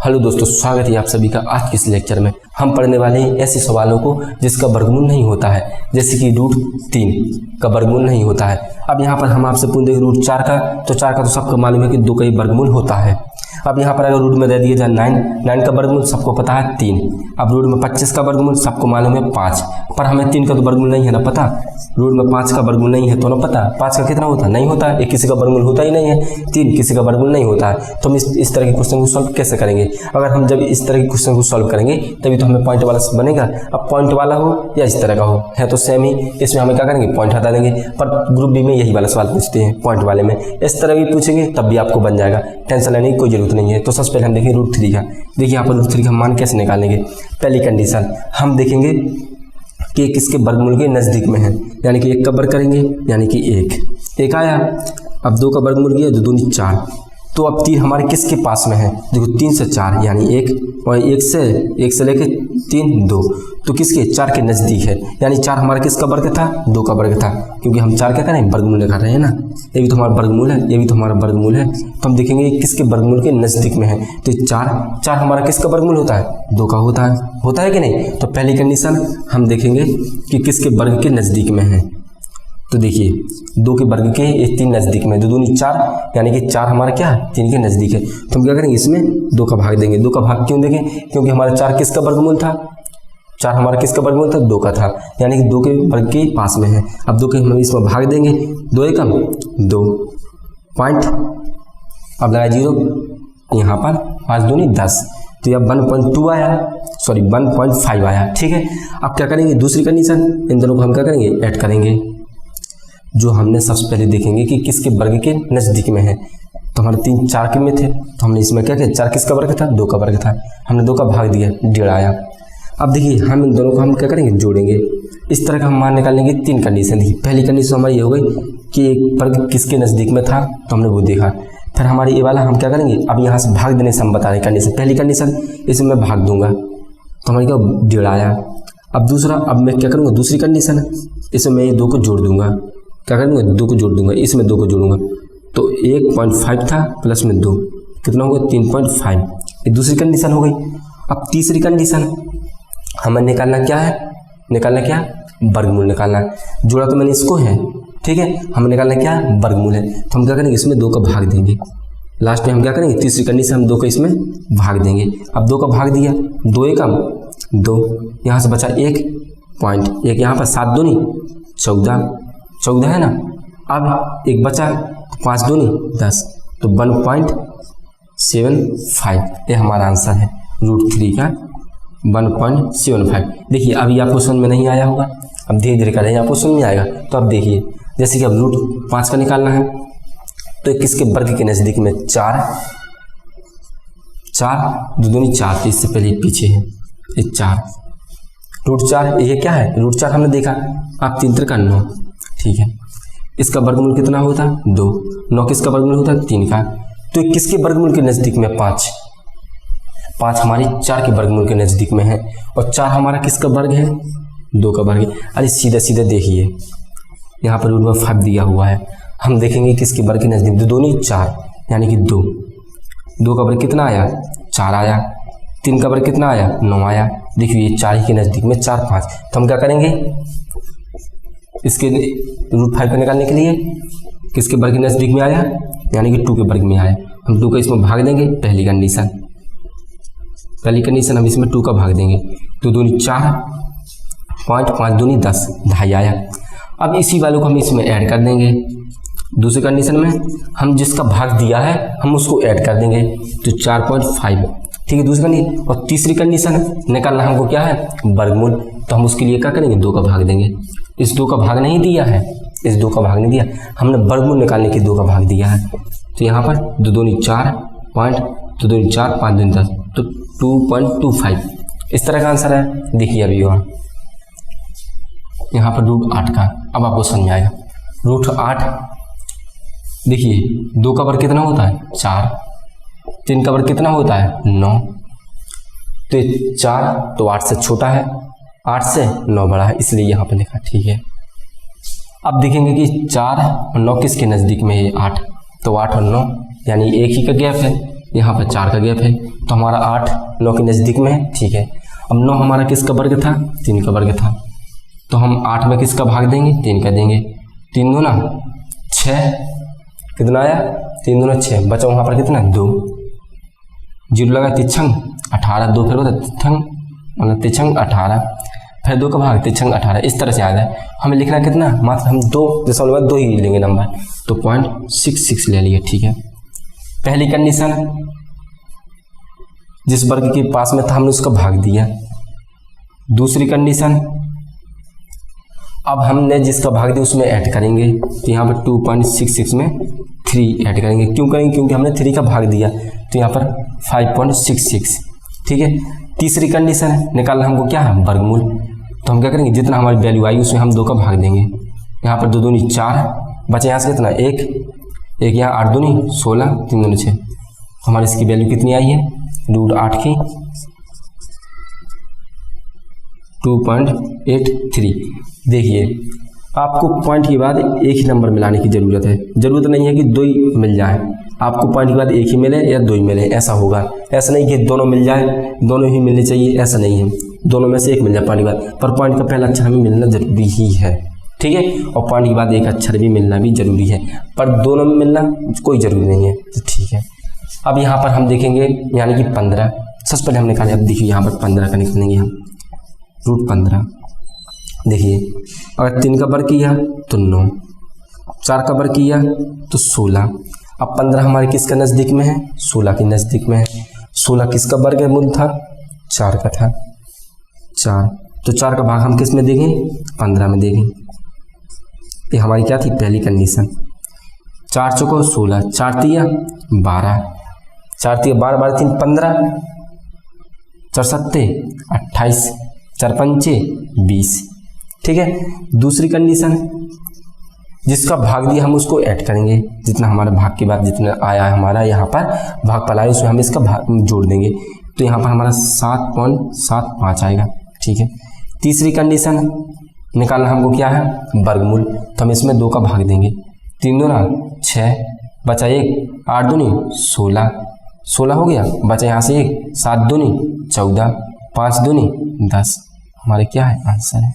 Hello दोस्तों, स्वागत है आप सभी का आज के इस लेक्चर में। हम पढ़ने वाले हैं ऐसे सवालों को जिसका वर्गमूल नहीं होता है, जैसे कि √3 का वर्गमूल नहीं होता है। अब यहाँ पर हम आपसे पूछते हैं √4 का, तो 4 का तो सबको मालूम है कि 2 का ही वर्गमूल होता है। अब यहाँ पर अगर रूट में दे दिया जाए 9 का वर्गमूल सबको पता है 3। अब रूट में 25 का वर्गमूल सबको मालूम है 5, पर हमें 3 का तो वर्गमूल नहीं है ना पता। रूट में 5 का वर्गमूल नहीं है तो ना पता 5 का कितना होता है, नहीं होता है। एक किसी का वर्गमूल होता ही नहीं है, 3 किसी का वर्गमूल नहीं होता है। तो हम इस तरह के क्वेश्चन को सॉल्व कैसे करेंगे? अगर हम जब इस तरह के क्वेश्चन को सॉल्व करेंगे तभी तो हमें पॉइंट वाला बनेगा। अब पॉइंट वाला हो या इस तरह का हो है तो सेम ही, इसमें हमें क्या करेंगे, पॉइंट हटा देंगे। पर ग्रुप बी में यही वाला सवाल पूछते हैं, पॉइंट वाले में इस तरह भी पूछेंगे तब भी आपको बन जाएगा, टेंशन लेने की कोई जरूरत नहीं है। तो सबसे पहले हम देखेंगे √3 का। देखिए यहाँ पर √3 का मान कैसे निकालेंगे। पहली कंडीशन हम देखेंगे कि किसके वर्गमूल के नज़दीक में है, यानी कि 1 का वर्ग करेंगे यानी कि 1 आया। अब 2 का वर्गमूल किया, 2 दूनी 4, तो अब 3 हमारे किसके पास में है, देखो 3 से 4 यानी 1, और 1 से लेके 3 2, तो किसके 4 के नज़दीक है, यानी 4 हमारा किसका वर्ग था, 2 का वर्ग था, क्योंकि हम 4 क्या करें, वर्गमूल निकाल रहे हैं ना। ये भी तो हमारा वर्गमूल है, ये भी तो हमारा वर्गमूल है। तो हम देखेंगे किसके वर्गमूल के नज़दीक में है, तो 4 हमारा किसका वर्गमूल होता है, 2 का होता है कि नहीं। तो पहली कंडीशन हम देखेंगे कि किसके वर्ग के नज़दीक में है। तो देखिए 2 के वर्ग के 3 नज़दीक में, 2 दूनी 4 यानी कि 4 हमारा क्या है, 3 के नज़दीक है। तो हम क्या करेंगे, इसमें 2 का भाग देंगे। 2 का भाग क्यों देंगे, क्योंकि हमारा 4 किसका वर्गमूल था, 4 हमारा किसका वर्गमूल था, 2 का था, यानी कि 2 के वर्ग के पास में है। अब 2 के हम इसमें भाग देंगे, 2 एकम 2 पॉइंट, अब लगा 0 यहाँ पर, 5 दूनी 10, तो यह 1.2 आया, सॉरी 1.5 आया। ठीक है, अब क्या करेंगे, दूसरी कंडीशन इन दोनों को हम क्या करेंगे, ऐड करेंगे। जो हमने सबसे पहले देखेंगे कि किसके वर्ग के नज़दीक में है, तो हमारे 3 4 के में थे, तो हमने इसमें क्या किया, 4 किसका वर्ग था, 2 का वर्ग था, हमने 2 का भाग दिया, 1.5 आया। अब देखिए हम इन दोनों को हम क्या करेंगे, जोड़ेंगे। इस तरह का हम मान निकालेंगे 3 कंडीशन। देखिए पहली कंडीशन हमारी ये हो गई कि एक वर्ग किसके नज़दीक में था, तो हमने वो देखा। फिर हमारी ये वाला हम क्या करेंगे, अब यहाँ से भाग देने से हम बता रहे हैं कंडीशन। पहली कंडीशन इसमें मैं भाग दूंगा तो हमारी क्या 1.5 आया। अब दूसरा, अब मैं क्या करूँगा, दूसरी कंडीशन इसमें मैं ये 2 को जोड़ दूंगा, क्या करूँगा, 2 को जोड़ दूंगा, इसमें 2 को जोड़ूंगा, तो 1.5 था प्लस में 2 कितना होगा, 3.5। ये दूसरी कंडीशन हो गई। अब तीसरी कंडीशन हमें निकालना क्या है, वर्गमूल निकालना है। जोड़ा तो मैंने इसको है, ठीक है, हमें निकालना क्या है, वर्गमूल है। तो हम क्या करेंगे, इसमें 2 का भाग देंगे। लास्ट में हम क्या करेंगे, तीसरी कंडीशन हम 2 का इसमें भाग देंगे। अब 2 का भाग दिया, 2 एकम 2, यहाँ से बचा 1.1, यहाँ पर 7 दूनी 14 है ना। अब एक बचा 5 दूनी 10, तो 1.75 ये हमारा आंसर है, √3 का 1.75। देखिए अभी आपको समझ में नहीं आया होगा, अब धीरे धीरे करेंगे आपको समझ में आएगा। तो अब देखिए जैसे कि अब √5 का निकालना है, तो किसके वर्ग के नज़दीक में, 4 2 दूनी 4, तो इससे पहले पीछे है ये 4, √4 ये क्या है, √4 हमने देखा। आप 3 3 का 9, ठीक है, इसका वर्गमूल कितना होता है, 2, 9 किसका वर्गमूल होता है, 3 का। तो किसके वर्गमूल के नज़दीक में, 5 हमारे 4 के वर्गमूल के नज़दीक में है, और 4 हमारा किसका वर्ग है, 2 का वर्ग है। अरे सीधे सीधे देखिए यहाँ पर रूट में 5 दिया हुआ है, हम देखेंगे किसके वर्ग के नज़दीक, 2 दूनी 4 यानी कि 2 का वर्ग कितना आया, 4 आया। 3 का वर्ग कितना आया, 9 आया। देखिए ये 4 ही के नज़दीक में, 4 5, तो हम क्या करेंगे, इसके √5 को निकालने के लिए किसके वर्ग के नज़दीक में आया, यानी कि 2 के वर्ग में आया, हम 2 का इसमें भाग देंगे। पहली कंडीशन हम इसमें 2 का भाग देंगे, 2 दूनी 4 पॉइंट, 5 दूनी 10, 2.5 आया। अब इसी वाले को हम इसमें ऐड कर देंगे। दूसरी कंडीशन में हम जिसका भाग दिया है हम उसको ऐड कर देंगे, तो 4.5, ठीक है, दूसरी कंडीशन। और तीसरी कंडीशन निकालना हमको क्या है, वर्गमूल, तो हम उसके लिए क्या करेंगे, 2 का भाग देंगे। इस 2 का भाग नहीं दिया है, इस 2 का भाग नहीं दिया, हमने वर्गमूल निकालने के 2 का भाग दिया है। तो यहाँ पर 2 दूनी 4 पॉइंट, 2 दूनी 4, 5 दूनी 10, तो 2.25 इस तरह का आंसर है। देखिए अभी यहाँ पर √8 का, अब आपको समझ में आएगा। √8 देखिए 2 का वर्ग कितना होता है, 4, 3 का वर्ग कितना होता है, 9, तो 4 तो 8 से छोटा है, 8 से 9 बड़ा है, इसलिए यहाँ पर लिखा, ठीक है। अब देखेंगे कि 4 और 9 किसके नज़दीक में है, 8, तो 8 और 9 यानी एक ही का गैप है, यहाँ पर 4 का गैप है, तो हमारा 8 9 के नज़दीक में है। ठीक है, अब 9 हमारा किसका वर्ग था? 3 का वर्ग था, तो हम 8 में किसका भाग देंगे? 3 का देंगे। 3 दूना 6, कितना आया? 3 दूना 6, बचा वहाँ पर कितना? 2, 0 लगा तिछंग 18, 2 फिर होता तिछंग मतलब तिछंग 18, फिर 2 का भाग तिछंग 18। इस तरह से आ जाए। हमें लिखना कितना? मात्र हम 2 ही लेंगे नंबर, तो 0.66 ले लिए। ठीक है, पहली कंडीशन, जिस वर्ग के पास में था हमने उसका भाग दिया। दूसरी कंडीशन, अब हमने जिसका भाग दिया उसमें ऐड करेंगे, तो यहाँ पर 2.66 में 3 ऐड करेंगे। क्यों करेंगे? क्योंकि हमने 3 का भाग दिया, तो यहाँ पर 5.66। ठीक है, तीसरी कंडीशन है, निकालना हमको क्या है? वर्गमूल। तो हम क्या करेंगे? जितना हमारी वैल्यू आई उसमें हम 2 का भाग देंगे। यहाँ पर 2 दूनी 4, बचे यहाँ से कितना? 1 यहाँ 8 दूनी 16, 3 दूनी 6, हमारी इसकी वैल्यू कितनी आई है? √8 की 2.83। देखिए, आपको पॉइंट के बाद एक ही नंबर मिलाने की ज़रूरत है। ज़रूरत नहीं है कि 2 ही मिल जाए, आपको पॉइंट के बाद एक ही मिले या 2 ही मिले, ऐसा होगा। ऐसा नहीं कि दोनों मिल जाए, दोनों ही मिलने चाहिए, ऐसा नहीं है। दोनों में से एक मिल जाए पॉइंट के बाद, पर पॉइंट का पहला अक्षर हमें मिलना जरूरी ही है। ठीक है, और पॉइंट के बाद एक अक्षर भी मिलना भी जरूरी है, पर दोनों में मिलना कोई ज़रूरी नहीं है। तो ठीक है, अब यहाँ पर हम देखेंगे, यानी कि 15 सबसे पहले हम निकालें। अब देखिए यहाँ पर 15 का निकालेंगे हम, √15। देखिए, अगर 3 का वर्ग किया तो 9, 4 का वर्ग किया तो 16। अब 15 हमारे किसका नज़दीक में है? 16 के नज़दीक में है। 16 किसका वर्ग है? मूल था 4 का था, 4, तो 4 का भाग हम किस में देंगे? 15 में देंगे। ये हमारी क्या थी? पहली कंडीशन। 4 चौको 16, 4 तिया 12, 4 तिया 12, 12 3 15, 4 सत्ते 28, 4 पंचे 20। ठीक है, दूसरी कंडीशन, जिसका भाग दिया हम उसको ऐड करेंगे। जितना हमारे भाग के बाद जितना आया है हमारा यहाँ पर भाग पला है, उसमें हम इसका भाग जोड़ देंगे, तो यहाँ पर हमारा 7.75 आएगा। ठीक है, तीसरी कंडीशन, निकालना हमको क्या है? वर्गमूल। तो हम इसमें 2 का भाग देंगे। 3 दूना 6, बचा 1, 8 दूनी 16, 16 हो गया, बचा यहाँ से 1, 7 दूनी 14, 5 दूनी 10, हमारे क्या है? आंसर है।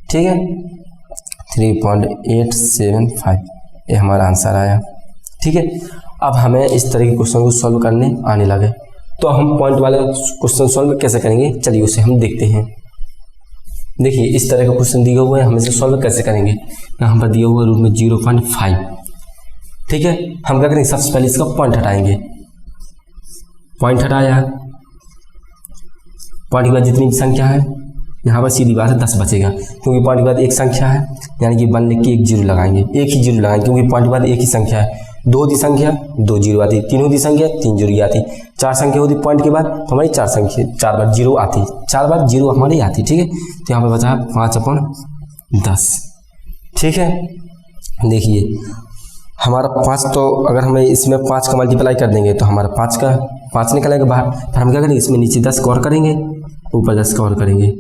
ठीक है, 3.875 ये हमारा आंसर आया। ठीक है, अब हमें इस तरह के क्वेश्चन को सॉल्व करने आने लगे, तो हम पॉइंट वाले क्वेश्चन सॉल्व कैसे करेंगे? चलिए उसे हम देखते हैं। देखिए, इस तरह का क्वेश्चन दिया हुआ है, हम इसे सॉल्व कैसे करेंगे? यहाँ पर दिया हुआ रूप में 0.5। ठीक है, हम क्या करेंगे? सबसे पहले इसका पॉइंट हटाएंगे। पॉइंट हटाया, पॉइंट के बाद जितनी संख्या है यहाँ पर सीधी बात है 10 बचेगा, क्योंकि पॉइंट के बाद एक संख्या है, यानी कि 1 लिख के एक 0 लगाएंगे। एक ही 0 लगाएंगे, क्योंकि पॉइंट के बाद एक ही संख्या है। 2 होती संख्या 2 0 आती, 3 होती संख्या 3 0 आती, 4 संख्या होती पॉइंट के बाद तो हमारी 4 संख्या 4 बार 0 आती, 4 बार 0 हमारी आती। ठीक है, तो यहाँ पर बचा 5/10। ठीक है, देखिए हमारा 5, तो अगर हमें इसमें 5 का मल्टीप्लाई कर देंगे तो हमारा 5 निकलेगा बाहर। फिर हम क्या करेंगे? इसमें नीचे 10 का और करेंगे, ऊपर 10 का और करेंगे।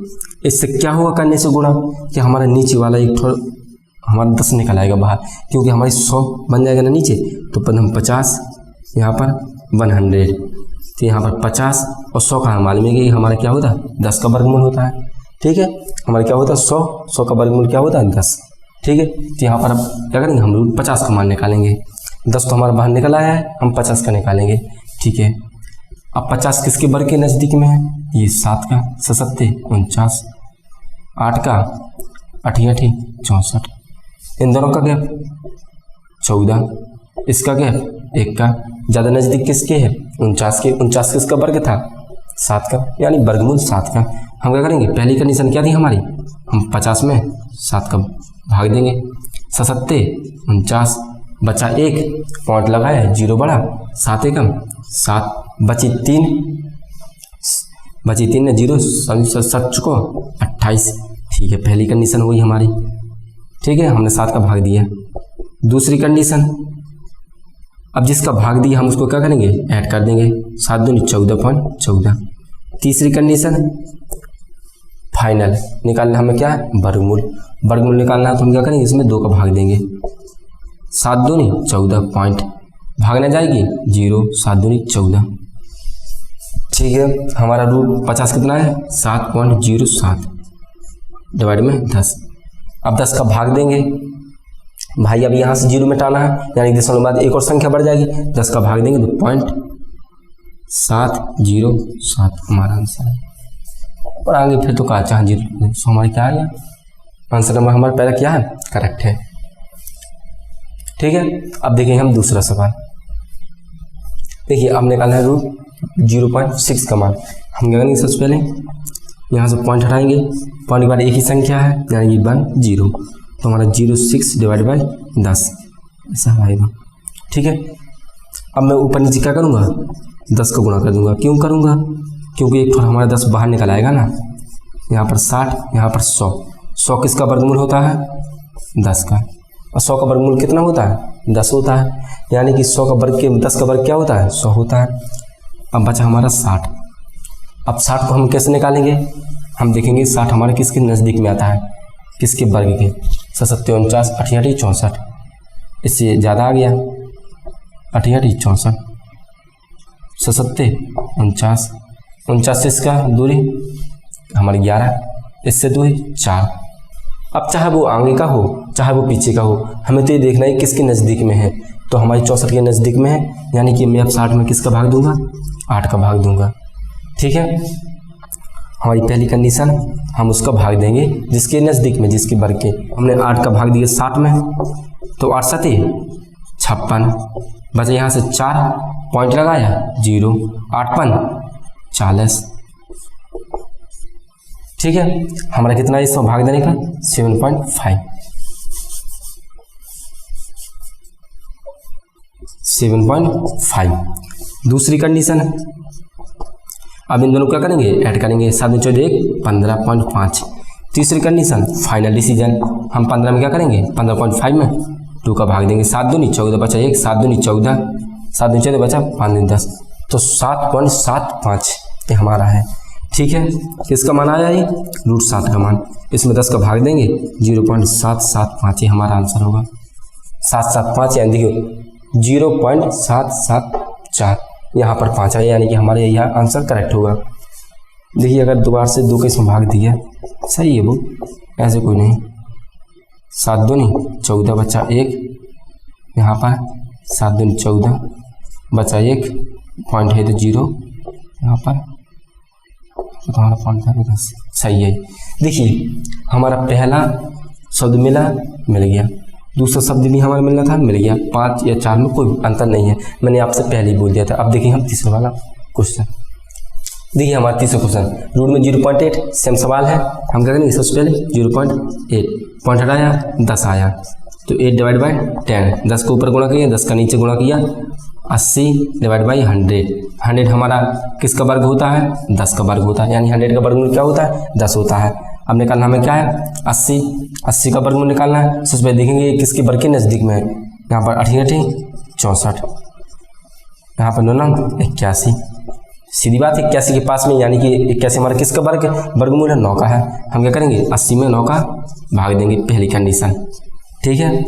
इससे क्या होगा करने से गुणा? कि हमारा नीचे वाला एक थोड़ा हमारा 10 निकल आएगा बाहर, क्योंकि हमारी 100 बन जाएगा ना नीचे, तो पर हम 50, यहाँ पर 100, तो यहाँ पर 50 और 100 का मालूम है कि हमारा क्या होता है? 10 का वर्गमूल होता है। ठीक है, हमारा क्या होता है? 100 का वर्गमूल क्या होता है? 10। ठीक है, तो यहाँ पर अब क्या करेंगे? हम लोग 50 का मान निकालेंगे। 10 तो हमारा बाहर निकल आया है, हम 50 का निकालेंगे। ठीक है, अब 50 किसके वर्ग के नज़दीक में है? ये 7 का, 7 49, 8 का 8 64, इन दोनों का गैप 14, इसका गैप 1 का, ज़्यादा नज़दीक किसके है? 49 के। 49 किसका वर्ग था? 7 का, यानी वर्गमूल 7 का। हम क्या करेंगे? पहली कंडीशन क्या थी हमारी? हम 50 में 7 का भाग देंगे। 7 49, बचा 1, पॉइंट लगाया 0 बढ़ा, 7 एकम 7, बची 3 ने 0 7 चुको 28। ठीक है, पहली कंडीशन हुई हमारी। ठीक है, हमने 7 का भाग दिया। दूसरी कंडीशन, अब जिसका भाग दिया हम उसको क्या करेंगे? ऐड कर देंगे। 7 दूनी 14.14। तीसरी कंडीशन, फाइनल निकालना हमें क्या है? वर्गमूल। वर्गमूल निकालना है तो हम क्या करेंगे? इसमें 2 का भाग देंगे। 7 दूनी 14 भागने जाएगी 0, 7 दूनी 14। ठीक है, हमारा रूट 50 कितना है 7.07 डिवाइड में 10। अब 10 का भाग देंगे भाई, अब यहाँ से 0 मिटाना है, यानी 10 के बाद एक और संख्या बढ़ जाएगी, 10 का भाग देंगे तो 0.707 हमारा आंसर है। और आगे फिर तो कहा चाहे 0, सो हमारा क्या आ गया आंसर नंबर हमारा पहला क्या है करेक्ट है। ठीक है, अब देखिए हम दूसरा सवाल। देखिए अब निकालना है रूट 0.6 का मान। हम क्या करेंगे सबसे पहले यहाँ से पॉइंट हटाएंगे, पॉइंट के बाद एक ही संख्या है यानी कि 1 0, तो हमारा 0.6 डिवाइड बाई 10 ऐसा आएगा। ठीक है, अब मैं ऊपर नीचे क्या करूँगा 10 का गुणा कर दूंगा। क्यों करूँगा, क्योंकि एक हमारा 10 बाहर निकल आएगा ना, यहाँ पर 60, यहाँ पर 100। 100 किसका वर्गमूल होता है 10 का, और 100 का वर्गमूल कितना होता है 10 होता है, यानी कि 100 का वर्ग के 10 का वर्ग क्या होता है 100 होता है। अब बचा हमारा 60। अब 60 को हम कैसे निकालेंगे, हम देखेंगे 60 हमारे किसके नज़दीक में आता है, किसके वर्ग के 7 49 88 64, इससे ज़्यादा आ गया 88 64 7 49 49 से इसका दूरी हमारी 11, इससे दूरी 4। अब चाहे वो आगे का हो चाहे वो पीछे का हो, हमें तो ये देखना है किसके नज़दीक में है, तो हमारी 64 के नज़दीक में है, यानी कि मैं अब 60 में किसका भाग दूंगा 8 का भाग दूंगा। ठीक है, हमारी पहली कंडीशन हम उसका भाग देंगे जिसके नज़दीक में, जिसके वर्ग के। हमने 8 का भाग दिया 60 में, तो 8 7 56, बचा यहाँ से 4 पॉइंट लगाया 0, 8 5 40। ठीक है, हमारा कितना है इसमें भाग देने का 7.5। 7.5 दूसरी कंडीशन है। अब इन दोनों क्या करेंगे ऐड करेंगे, 7 में 14 1 15.5। तीसरी कंडीशन फाइनल डिसीजन, हम 15 में क्या करेंगे 15.5 में 2 का भाग देंगे, 7 दूनी 14 बचा 1, 7 दूनी 14, 7 दूनी 14 बचा 5 दूनी 10, तो 7.75 ये हमारा है। ठीक है, किसका मान आया ये रूट 7 का मान, इसमें 10 का भाग देंगे 0.775 ये हमारा आंसर होगा। 775 यानी देखिए 0.774 यहाँ पर 5 है, यानी कि हमारे यह आंसर करेक्ट होगा। देखिए अगर दोबारा से 2 का इसमें भाग दिया सही है वो, ऐसे कोई नहीं। 7 दूनी 14 बचा 1, यहाँ पर 7 दूनी 14 बचा 1 पॉइंट है तो 0, यहाँ पर तो हमारा पॉइंट था 10 सही है। देखिए हमारा पहला शब्द मिल गया, दूसरा शब्द भी हमारा मिलना था मिल गया, 5 या 4 में कोई अंतर नहीं है, मैंने आपसे पहले ही बोल दिया था। अब देखिए हम तीसरा वाला क्वेश्चन, देखिए हमारा तीसरा क्वेश्चन रूट में 0.8 सेम सवाल है। हम क्या करेंगे सबसे पहले 0.8 पॉइंट हटाया 10 आया, तो 8 डिवाइड बाई 10, 10 को ऊपर गुणा किया 10 का नीचे गुणा किया, 80 डिवाइड बाई 100। 100 हमारा किसका वर्ग होता है 10 का वर्ग होता है, यानी 100 का वर्गमूल क्या होता है 10 होता है। अब निकालना हमें क्या है 80 का वर्गमूल निकालना है। सबसे पहले देखेंगे किसके वर्ग के नज़दीक में है, यहाँ पर 88 64, यहाँ पर 9 81, सीधी बात 81 के पास में, यानी कि 81 हमारा किसका वर्गमूल है 9 का है। हम क्या करेंगे 80 में 9 का भाग देंगे, पहली कंडीशन। ठीक है,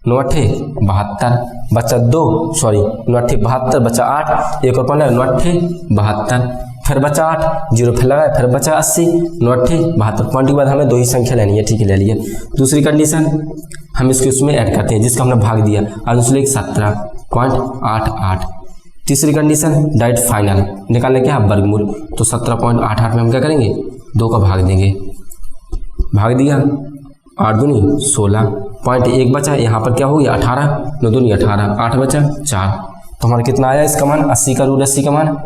9 8 72 बचा 2 9 8 72 बचा 8, एक और पॉइंट 9 8 72, फिर बचा 8 0 फिर लगाया, फिर बचा 80 9 8 72 पॉइंट के बाद हमें 2 ही संख्या लेनी है। ठीक है ले लिए। दूसरी कंडीशन हम इसको इसमें ऐड करते हैं जिसका हमने भाग दिया, 17.88। तीसरी कंडीशन डाइट फाइनल निकालने क्या है वर्गमूल, तो 17.88 में हम क्या करेंगे 2 का भाग देंगे, भाग दिया 8 दूनी 16 पॉइंट 1 बचा, यहाँ पर क्या हो गया 18 9 दूनी 18 8 बचा 4, तो हमारा कितना आया इसका मान 80 का रूट 80 का मान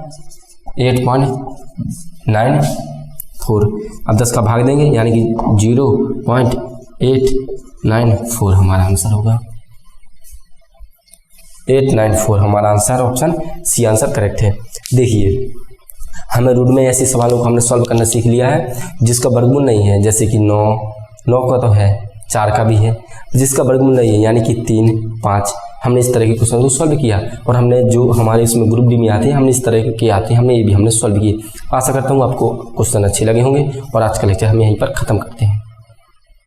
8.94। अब 10 का भाग देंगे यानी कि 0.894 हमारा आंसर होगा। 894 हमारा answer, option C answer correct है। देखिए हमें रूट में ऐसे सवालों को हमने सॉल्व करना सीख लिया है जिसका वर्गमूल नहीं है, जैसे कि 9 का तो है, 4 का भी है, जिसका वर्गमूल नहीं है यानी कि 3 5, हमने इस तरह के क्वेश्चन को सॉल्व किया। और हमने जो हमारे इसमें ग्रुप डी में आते हैं हमने इस तरह के आते हैं, हमने ये भी हमने सॉल्व किए। आशा करता हूँ आपको क्वेश्चन अच्छे लगे होंगे और आज का लेक्चर हम यहीं पर ख़त्म करते हैं।